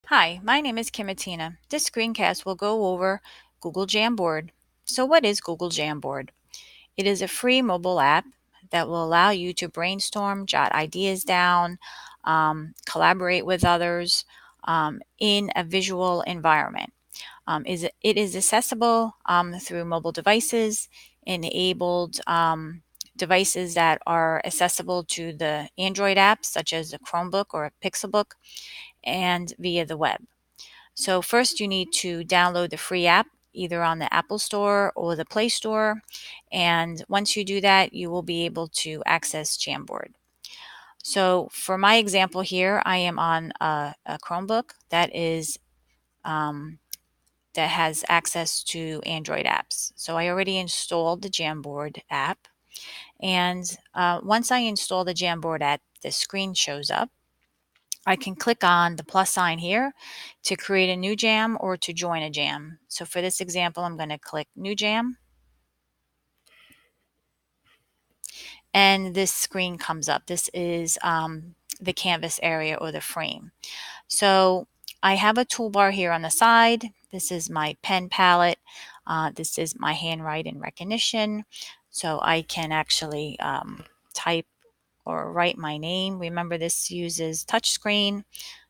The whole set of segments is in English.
Hi, my name is Kimatina. This screencast will go over Google Jamboard. So what is Google Jamboard? It is a free mobile app that will allow you to brainstorm, jot ideas down, collaborate with others in a visual environment. It is accessible through mobile devices, enabled devices that are accessible to the Android apps such as a Chromebook or a Pixelbook, and via the web. So first you need to download the free app either on the Apple Store or the Play Store. And once you do that, you will be able to access Jamboard. So for my example here, I am on a Chromebook um, that has access to Android apps. So I already installed the Jamboard app. And once I install the Jamboard app, the screen shows up. I can click on the plus sign here to create a new jam or to join a jam. So for this example, I'm going to click New Jam, and this screen comes up. This is the canvas area or the frame. So I have a toolbar here on the side. This is my pen palette. This is my handwriting recognition. So I can actually type or write my name. Remember, this uses touchscreen.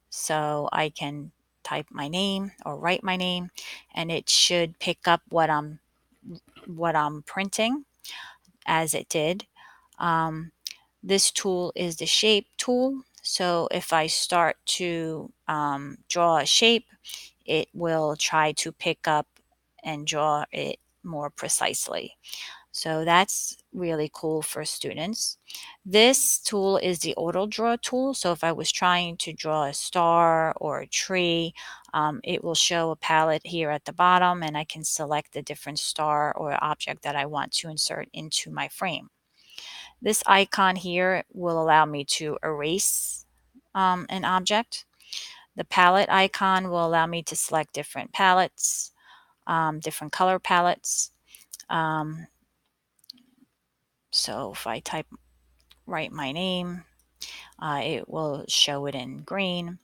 So I can type my name or write my name, and it should pick up what I'm printing as it did. Um, this tool is the shape tool. So if I start to draw a shape, it will try to pick up and draw it more precisely. So that's really cool for students. This tool is the auto draw tool. So if I was trying to draw a star or a tree, it will show a palette here at the bottom, and I can select the different star or object that I want to insert into my frame. This icon here will allow me to erase an object. The palette icon will allow me to select different palettes, different color palettes. Um, so if I write my name, it will show it in green.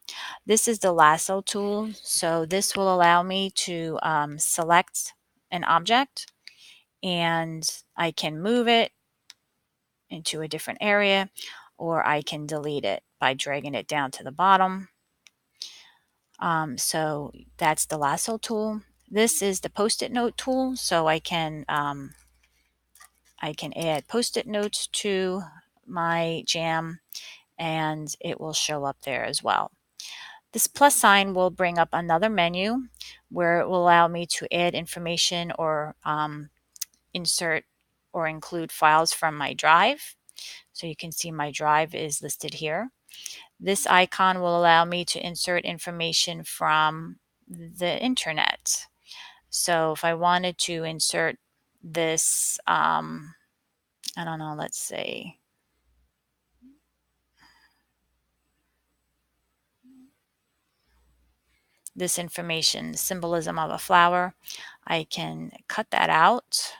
This is the lasso tool. So this will allow me to select an object, and I can move it into a different area, or I can delete it by dragging it down to the bottom. So that's the lasso tool. This is the post-it note tool. So I can add post-it notes to my jam, and it will show up there as well. This plus sign will bring up another menu where it will allow me to add information or insert or include files from my drive. So you can see my drive is listed here. This icon will allow me to insert information from the internet. So if I wanted to insert this, I don't know, let's say this information, symbolism of a flower, I can cut that out.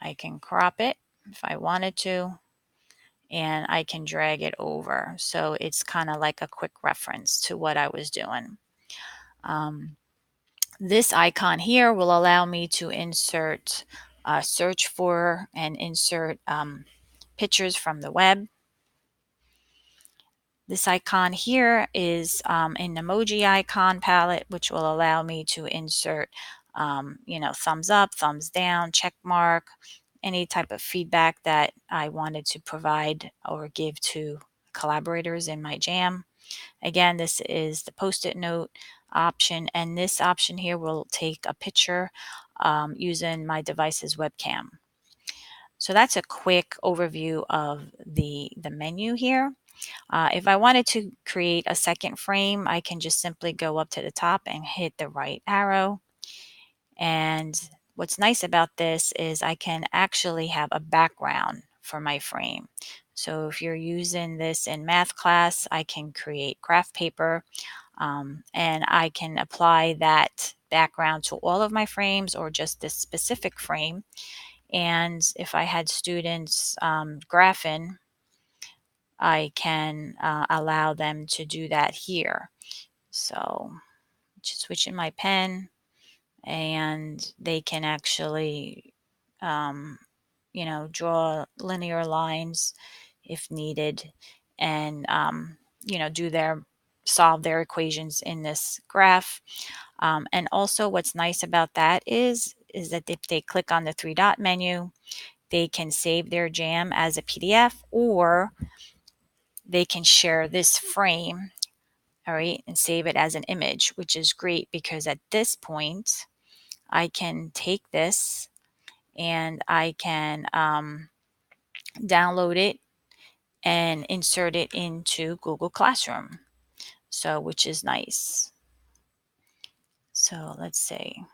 I can crop it if I wanted to, and I can drag it over. So it's kind of like a quick reference to what I was doing. This icon here will allow me to insert, search for, and insert pictures from the web. This icon here is an emoji icon palette, which will allow me to insert, thumbs up, thumbs down, check mark, any type of feedback that I wanted to provide or give to collaborators in my jam. Again, this is the post-it note option, and this option here will take a picture using my device's webcam. So that's a quick overview of the menu here. If I wanted to create a second frame, I can just simply go up to the top and hit the right arrow. And what's nice about this is I can actually have a background for my frame. So if you're using this in math class, I can create graph paper, and I can apply that background to all of my frames or just this specific frame. And if I had students graphing, I can allow them to do that here. So Just switch in my pen, and they can actually, um, draw linear lines if needed, and do their solve their equations in this graph. And also, what's nice about that is that if they click on the three dot menu, they can save their jam as a PDF, or they can share this frame, all right, and save it as an image, which is great because at this point, I can take this and I can download it and insert it into Google Classroom. So, which is nice. So let's see.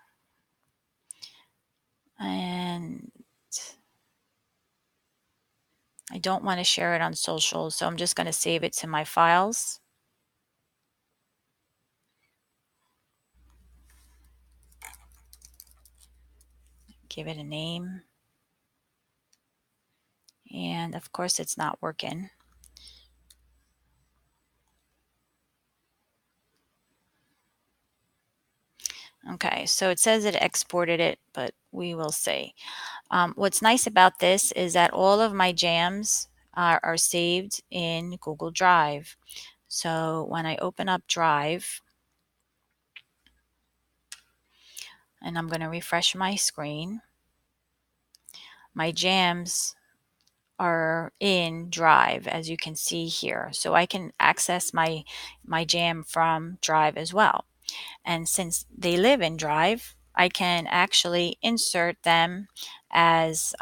And I don't want to share it on social, so I'm just going to save it to my files. Give it a name. And of course, it's not working. Okay, so it says it exported it, but we will see. What's nice about this is that all of my jams are saved in Google Drive. So when I open up Drive, and I'm going to refresh my screen, my jams are in Drive, as you can see here. So I can access my jam from Drive as well. And since they live in Drive, I can actually insert them as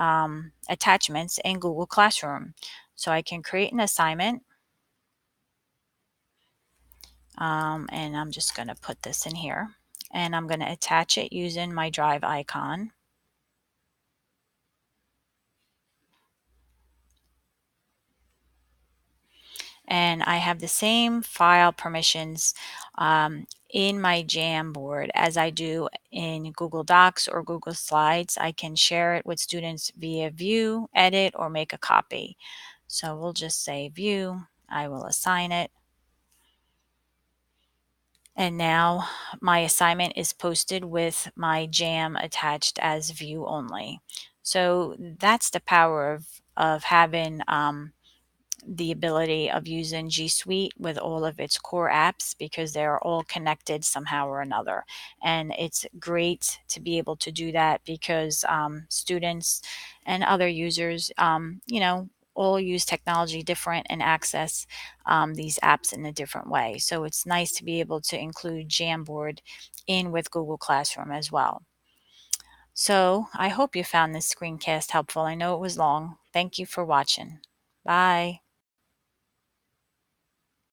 attachments in Google Classroom. So I can create an assignment, and I'm just going to put this in here, and I'm going to attach it using my Drive icon. And I have the same file permissions in my Jamboard as I do in Google Docs or Google Slides. I can share it with students via view, edit, or make a copy. So we'll just say view. I will assign it. And now my assignment is posted with my jam attached as view only. So that's the power of having the ability of using G Suite with all of its core apps, because they're all connected somehow or another. And it's great to be able to do that because students and other users, all use technology different and access these apps in a different way. So it's nice to be able to include Jamboard in with Google Classroom as well. So I hope you found this screencast helpful. I know it was long. Thank you for watching. Bye.